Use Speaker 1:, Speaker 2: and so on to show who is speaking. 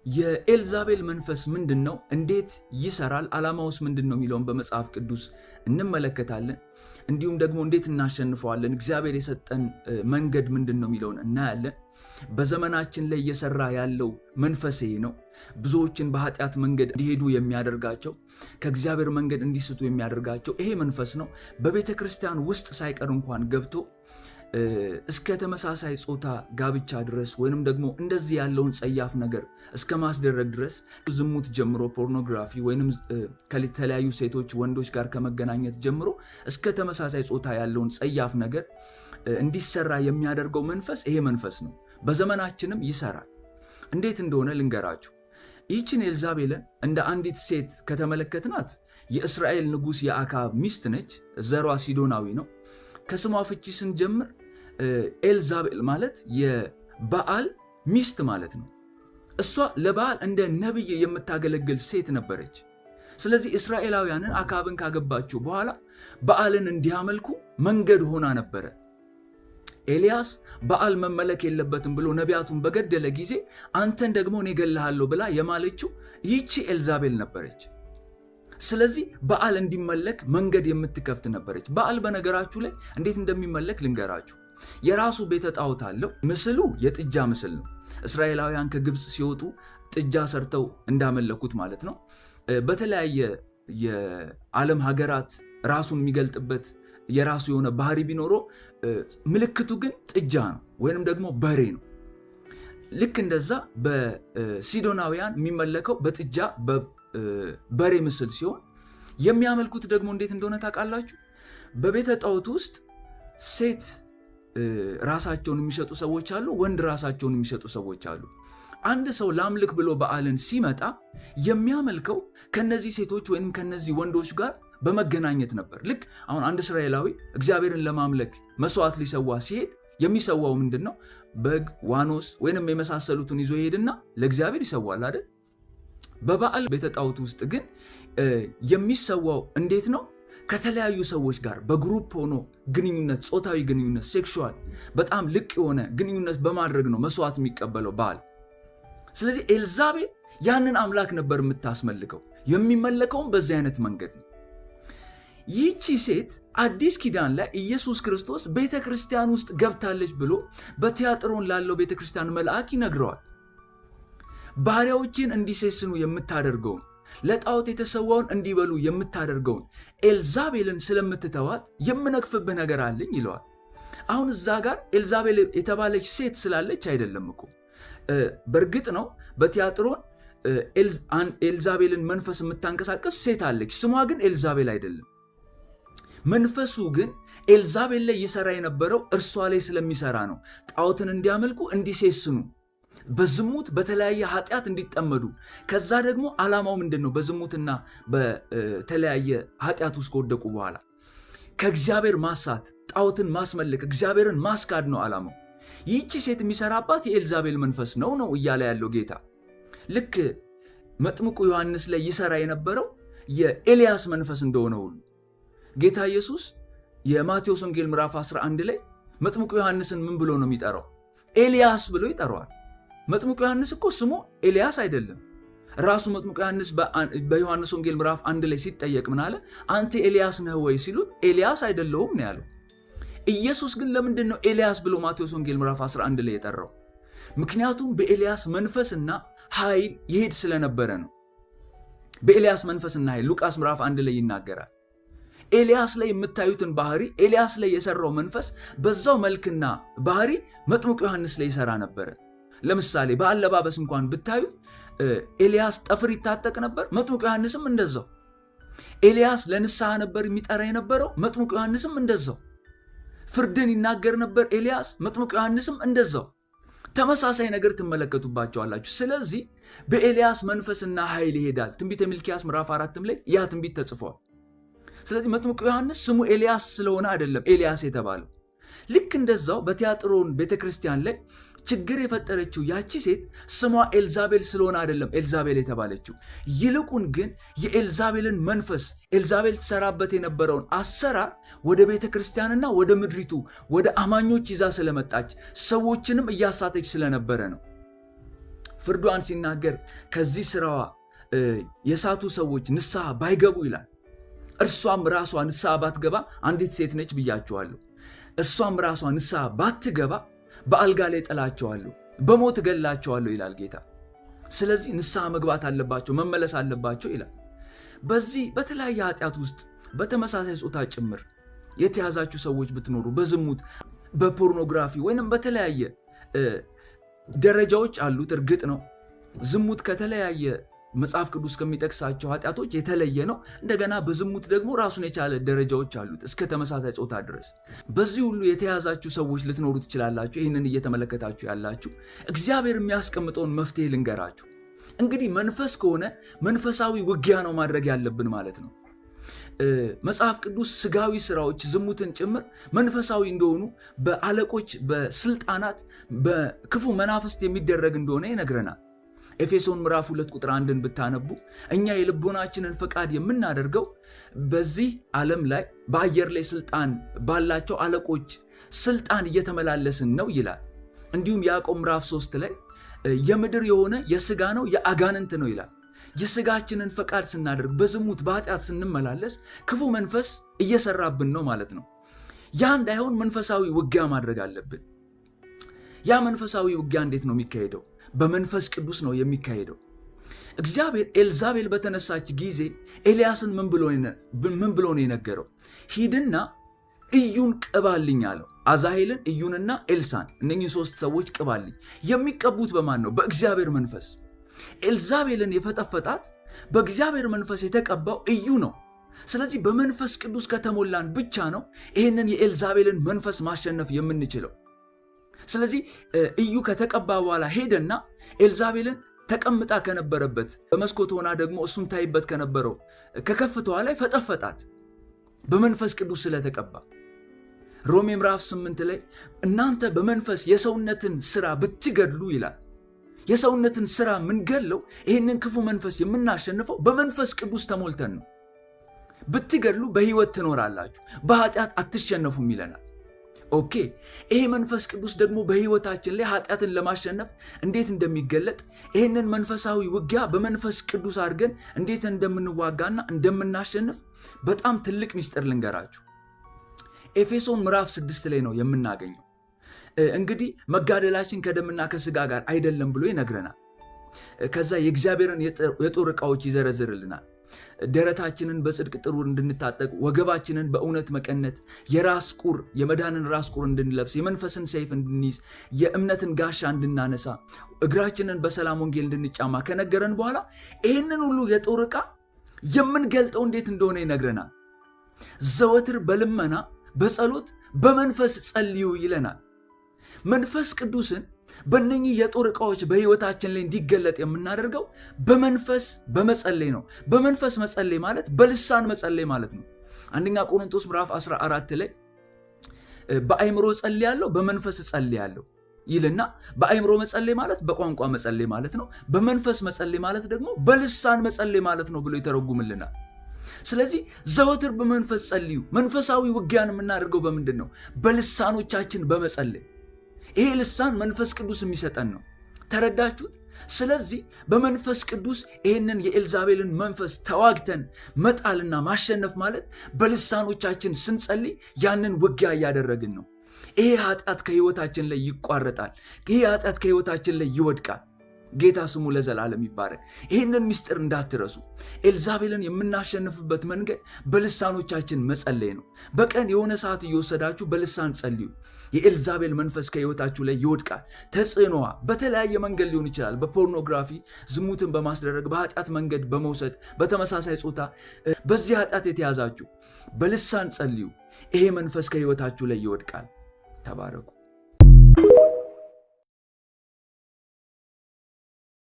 Speaker 1: የኤልዛቤል መንፈስ ምንድነው? እንዴት ይሰራል? ዓላማውስ ምንድነው የሚለውን በመጽሐፍ ቅዱስ እንመለከታለን። እንዲሁም ደግሞ እንዴት እናሸንፈዋለን? እግዚአብሔር የሰጠን መንገድ ምንድነው የሚለውን እናያለን። በዘመናችን ላይ እየሰራ ያለው መንፈስ ይሄ ነው። ብዙዎችን በኃጢአት መንገድ እንዲሄዱ የሚያደርጋቸው፣ ከእግዚአብሔር መንገድ እንዲስቱ የሚያደርጋቸው ይሄ መንፈስ ነው። በቤተ ክርስቲያን ውስጥ ሳይቀር እንኳን ገብቶ እስከ ተመሳሳይ ጾታ ጋብቻ ድረስ ወይንም ደግሞ እንደዚህ ያለውን ጸያፍ ነገር እስከ ማስደረግ ድረስ ዝሙት ጀምሮ ፖርኖግራፊ ወይንም ከተለያዩ ሴቶች ወንዶች ጋር ከመገናኘት ጀምሮ እስከ ተመሳሳይ ጾታ ያለውን ጸያፍ ነገር እንዲሰራ የሚያደርገው መንፈስ ይሄ መንፈስ ነው። በዘመናችንም ይሰራል። እንዴት እንደሆነ ልንገራችሁ። ይህችን ኤልዛቤልን እንደ አንዲት ሴት ከተመለከትናት የእስራኤል ንጉሥ የአካብ ሚስት ነች። ዘሯ ሲዶናዊ ነው። ከስሟ ፍቺ ስንጀምር ኤልዛቤል ማለት የበዓል ሚስት ማለት ነው። እሷ ለበዓል እንደ ነቢይ የምታገለግል ሴት ነበረች። ስለዚህ እስራኤላውያንን አካብን ካገባቸው በኋላ በዓልን እንዲያመልኩ መንገድ ሆና ነበረ። ኤልያስ በዓል መመለክ የለበትም ብሎ ነቢያቱን በገደለ ጊዜ አንተን ደግሞ እኔ እገልሃለሁ ብላ የማለችው ይህቺ ኤልዛቤል ነበረች። ስለዚህ በዓል እንዲመለክ መንገድ የምትከፍት ነበረች። በዓል በነገራችሁ ላይ እንዴት እንደሚመለክ ልንገራችሁ። የራሱ ቤተ ጣዖት አለው። ምስሉ የጥጃ ምስል ነው። እስራኤላውያን ከግብፅ ሲወጡ ጥጃ ሰርተው እንዳመለኩት ማለት ነው። በተለያየ የዓለም ሀገራት ራሱን የሚገልጥበት የራሱ የሆነ ባህሪ ቢኖረው ምልክቱ ግን ጥጃ ነው ወይንም ደግሞ በሬ ነው። ልክ እንደዛ በሲዶናውያን የሚመለከው በጥጃ በሬ ምስል ሲሆን የሚያመልኩት ደግሞ እንዴት እንደሆነ ታውቃላችሁ? በቤተ ጣዖት ውስጥ ሴት ራሳቸውን የሚሸጡ ሰዎች አሉ፣ ወንድ ራሳቸውን የሚሸጡ ሰዎች አሉ። አንድ ሰው ላምልክ ብሎ በዓልን ሲመጣ የሚያመልከው ከነዚህ ሴቶች ወይም ከነዚህ ወንዶች ጋር በመገናኘት ነበር። ልክ አሁን አንድ እስራኤላዊ እግዚአብሔርን ለማምለክ መስዋዕት ሊሰዋ ሲሄድ የሚሰዋው ምንድን ነው? በግ፣ ዋኖስ ወይንም የመሳሰሉትን ይዞ ይሄድና ለእግዚአብሔር ይሰዋል አይደል? በበዓል ቤተ ጣዖት ውስጥ ግን የሚሰዋው እንዴት ነው? ከተለያዩ ሰዎች ጋር በግሩፕ ሆኖ ግንኙነት፣ ጾታዊ ግንኙነት፣ ሴክሹዋል በጣም ልቅ የሆነ ግንኙነት በማድረግ ነው መስዋዕት የሚቀበለው በዓል። ስለዚህ ኤልዛቤል ያንን አምላክ ነበር የምታስመልከው። የሚመለከውም በዚህ አይነት መንገድ ነው። ይህቺ ሴት አዲስ ኪዳን ላይ ኢየሱስ ክርስቶስ ቤተ ክርስቲያን ውስጥ ገብታለች ብሎ በቲያጥሮን ላለው ቤተ ክርስቲያን መልአክ ይነግረዋል። ባሪያዎችን እንዲሴስኑ የምታደርገውን፣ ለጣዖት የተሰዋውን እንዲበሉ የምታደርገውን ኤልዛቤልን ስለምትተዋት የምነቅፍብህ ነገር አለኝ ይለዋል። አሁን እዛ ጋር ኤልዛቤል የተባለች ሴት ስላለች አይደለም እኮ። በእርግጥ ነው በቲያጥሮን ኤልዛቤልን መንፈስ የምታንቀሳቀስ ሴት አለች። ስሟ ግን ኤልዛቤል አይደለም። መንፈሱ ግን ኤልዛቤል ላይ ይሰራ የነበረው እርሷ ላይ ስለሚሰራ ነው። ጣዖትን እንዲያመልኩ፣ እንዲሴስኑ፣ በዝሙት በተለያየ ኃጢአት እንዲጠመዱ። ከዛ ደግሞ ዓላማው ምንድን ነው? በዝሙትና በተለያየ ኃጢአት ውስጥ ከወደቁ በኋላ ከእግዚአብሔር ማሳት፣ ጣዖትን ማስመለክ፣ እግዚአብሔርን ማስካድ ነው ዓላማው። ይህቺ ሴት የሚሰራባት የኤልዛቤል መንፈስ ነው እያለ ያለው ጌታ። ልክ መጥምቁ ዮሐንስ ላይ ይሰራ የነበረው የኤልያስ መንፈስ እንደሆነ ሁሉ ጌታ ኢየሱስ የማቴዎስ ወንጌል ምዕራፍ 11 ላይ መጥምቁ ዮሐንስን ምን ብሎ ነው የሚጠራው? ኤልያስ ብሎ ይጠራዋል። መጥምቁ ዮሐንስ እኮ ስሙ ኤልያስ አይደለም። ራሱ መጥምቁ ዮሐንስ በዮሐንስ ወንጌል ምዕራፍ 1 ላይ ሲጠየቅ ምን አለ? አንተ ኤልያስ ነህ ወይ ሲሉት ኤልያስ አይደለሁም ነው ያለው። ኢየሱስ ግን ለምንድን ነው ኤልያስ ብሎ ማቴዎስ ወንጌል ምዕራፍ 11 ላይ የጠራው? ምክንያቱም በኤልያስ መንፈስና ኃይል ይሄድ ስለነበረ ነው። በኤልያስ መንፈስና ኃይል ሉቃስ ምዕራፍ 1 ላይ ይናገራል። ኤልያስ ላይ የምታዩትን ባህሪ፣ ኤልያስ ላይ የሰራው መንፈስ በዛው መልክና ባህሪ መጥምቁ ዮሐንስ ላይ ይሰራ ነበረ። ለምሳሌ በአለባበስ እንኳን ብታዩ ኤልያስ ጠፍር ይታጠቅ ነበር፣ መጥምቁ ዮሐንስም እንደዛው። ኤልያስ ለንስሐ ነበር የሚጠራ የነበረው፣ መጥምቁ ዮሐንስም እንደዛው። ፍርድን ይናገር ነበር ኤልያስ፣ መጥምቁ ዮሐንስም እንደዛው። ተመሳሳይ ነገር ትመለከቱባቸዋላችሁ። ስለዚህ በኤልያስ መንፈስና ኃይል ይሄዳል። ትንቢተ ሚልክያስ ምዕራፍ 4 ላይ ያ ትንቢት ተጽፏል። ስለዚህ መጥምቁ ዮሐንስ ስሙ ኤልያስ ስለሆነ አይደለም ኤልያስ የተባለው። ልክ እንደዛው በቲያጥሮን ቤተክርስቲያን ላይ ችግር የፈጠረችው ያቺ ሴት ስሟ ኤልዛቤል ስለሆነ አይደለም ኤልዛቤል የተባለችው። ይልቁን ግን የኤልዛቤልን መንፈስ ኤልዛቤል ትሰራበት የነበረውን አሰራር ወደ ቤተክርስቲያንና ወደ ምድሪቱ ወደ አማኞች ይዛ ስለመጣች ሰዎችንም እያሳተች ስለነበረ ነው። ፍርዷን ሲናገር ከዚህ ስራዋ የሳቱ ሰዎች ንስሐ ባይገቡ ይላል። እርሷም ራሷ ንስሐ ባትገባ አንዲት ሴት ነች ብያቸዋለሁ። እርሷም ራሷ ንስሐ ባትገባ በአልጋ ላይ ጥላቸዋለሁ፣ በሞት እገላቸዋለሁ ይላል ጌታ። ስለዚህ ንስሐ መግባት አለባቸው፣ መመለስ አለባቸው ይላል። በዚህ በተለያየ ኃጢአት ውስጥ በተመሳሳይ ጾታ ጭምር የተያዛችሁ ሰዎች ብትኖሩ በዝሙት በፖርኖግራፊ ወይንም በተለያየ ደረጃዎች አሉት። እርግጥ ነው ዝሙት ከተለያየ መጽሐፍ ቅዱስ ከሚጠቅሳቸው ኃጢአቶች የተለየ ነው። እንደገና በዝሙት ደግሞ ራሱን የቻለ ደረጃዎች አሉት እስከ ተመሳሳይ ጾታ ድረስ። በዚህ ሁሉ የተያዛችሁ ሰዎች ልትኖሩ ትችላላችሁ። ይህንን እየተመለከታችሁ ያላችሁ እግዚአብሔር የሚያስቀምጠውን መፍትሄ ልንገራችሁ። እንግዲህ መንፈስ ከሆነ መንፈሳዊ ውጊያ ነው ማድረግ ያለብን ማለት ነው። መጽሐፍ ቅዱስ ስጋዊ ስራዎች ዝሙትን ጭምር መንፈሳዊ እንደሆኑ በአለቆች በስልጣናት በክፉ መናፍስት የሚደረግ እንደሆነ ይነግረናል። ኤፌሶን ምዕራፍ 2 ቁጥር 1ን ብታነቡ እኛ የልቦናችንን ፈቃድ የምናደርገው በዚህ ዓለም ላይ በአየር ላይ ስልጣን ባላቸው አለቆች ስልጣን እየተመላለስን ነው ይላል። እንዲሁም ያዕቆብ ምዕራፍ 3 ላይ የምድር የሆነ የስጋ ነው የአጋንንት ነው ይላል። የስጋችንን ፈቃድ ስናደርግ በዝሙት በኃጢአት ስንመላለስ ክፉ መንፈስ እየሰራብን ነው ማለት ነው። ያ እንዳይሆን መንፈሳዊ ውጊያ ማድረግ አለብን። ያ መንፈሳዊ ውጊያ እንዴት ነው የሚካሄደው? በመንፈስ ቅዱስ ነው የሚካሄደው። እግዚአብሔር ኤልዛቤል በተነሳች ጊዜ ኤልያስን ምን ብሎ ነው የነገረው? ሂድና እዩን ቅባልኝ አለው። አዛሄልን፣ እዩንና ኤልሳን እነኚህ 3 ሰዎች ቅባልኝ። የሚቀቡት በማን ነው? በእግዚአብሔር መንፈስ። ኤልዛቤልን የፈጠፈጣት በእግዚአብሔር መንፈስ የተቀባው እዩ ነው። ስለዚህ በመንፈስ ቅዱስ ከተሞላን ብቻ ነው ይህንን የኤልዛቤልን መንፈስ ማሸነፍ የምንችለው። ስለዚህ እዩ ከተቀባ በኋላ ሄደና ኤልዛቤልን ተቀምጣ ከነበረበት በመስኮት ሆና ደግሞ እሱን ታይበት ከነበረው ከከፍታዋ ላይ ፈጠፈጣት በመንፈስ ቅዱስ ስለተቀባ። ሮሜ ምዕራፍ 8 ላይ እናንተ በመንፈስ የሰውነትን ስራ ብትገድሉ ይላል። የሰውነትን ስራ ምንገድለው ይህንን ክፉ መንፈስ የምናሸንፈው በመንፈስ ቅዱስ ተሞልተን ነው። ብትገድሉ በህይወት ትኖራላችሁ፣ በኃጢአት አትሸነፉም ይለናል። ኦኬ፣ ይሄ መንፈስ ቅዱስ ደግሞ በህይወታችን ላይ ኃጢአትን ለማሸነፍ እንዴት እንደሚገለጥ ይህንን መንፈሳዊ ውጊያ በመንፈስ ቅዱስ አድርገን እንዴት እንደምንዋጋና እንደምናሸንፍ በጣም ትልቅ ሚስጥር ልንገራችሁ። ኤፌሶን ምዕራፍ 6 ላይ ነው የምናገኘው። እንግዲህ መጋደላችን ከደምና ከስጋ ጋር አይደለም ብሎ ይነግረናል። ከዛ የእግዚአብሔርን የጦር ዕቃዎች ይዘረዝርልናል። ደረታችንን በጽድቅ ጥሩር እንድንታጠቅ፣ ወገባችንን በእውነት መቀነት፣ የራስ ቁር የመዳንን ራስ ቁር እንድንለብስ፣ የመንፈስን ሰይፍ እንድንይዝ፣ የእምነትን ጋሻ እንድናነሳ፣ እግራችንን በሰላም ወንጌል እንድንጫማ ከነገረን በኋላ ይህንን ሁሉ የጦር ዕቃ የምንገልጠው እንዴት እንደሆነ ይነግረናል። ዘወትር በልመና በጸሎት በመንፈስ ጸልዩ ይለናል። መንፈስ ቅዱስን በእነኚህ የጦር ዕቃዎች በህይወታችን ላይ እንዲገለጥ የምናደርገው በመንፈስ በመጸለይ ነው። በመንፈስ መጸለይ ማለት በልሳን መጸለይ ማለት ነው። አንደኛ ቆሮንቶስ ምዕራፍ 14 ላይ በአእምሮ ጸልያለሁ በመንፈስ ጸልያለሁ ይልና በአእምሮ መጸለይ ማለት በቋንቋ መጸለይ ማለት ነው። በመንፈስ መጸለይ ማለት ደግሞ በልሳን መጸለይ ማለት ነው ብሎ ይተረጉምልናል። ስለዚህ ዘወትር በመንፈስ ጸልዩ። መንፈሳዊ ውጊያን የምናደርገው በምንድን ነው? በልሳኖቻችን በመጸለይ። ይሄ ልሳን መንፈስ ቅዱስ የሚሰጠን ነው። ተረዳችሁት? ስለዚህ በመንፈስ ቅዱስ ይህንን የኤልዛቤልን መንፈስ ተዋግተን መጣልና ማሸነፍ ማለት በልሳኖቻችን ስንጸልይ ያንን ውጊያ እያደረግን ነው። ይሄ ኃጢአት ከህይወታችን ላይ ይቋረጣል። ይሄ ኃጢአት ከህይወታችን ላይ ይወድቃል። ጌታ ስሙ ለዘላለም ይባረክ። ይህንን ምስጢር እንዳትረሱ። ኤልዛቤልን የምናሸንፍበት መንገድ በልሳኖቻችን መጸለይ ነው። በቀን የሆነ ሰዓት እየወሰዳችሁ በልሳን ጸልዩ። የኤልዛቤል መንፈስ ከህይወታችሁ ላይ ይወድቃል። ተጽዕኖዋ በተለያየ መንገድ ሊሆን ይችላል። በፖርኖግራፊ ዝሙትን በማስደረግ በኃጢአት መንገድ በመውሰድ በተመሳሳይ ጾታ በዚህ ኃጢአት የተያዛችሁ በልሳን ጸልዩ። ይሄ መንፈስ ከህይወታችሁ ላይ ይወድቃል። ተባረኩ።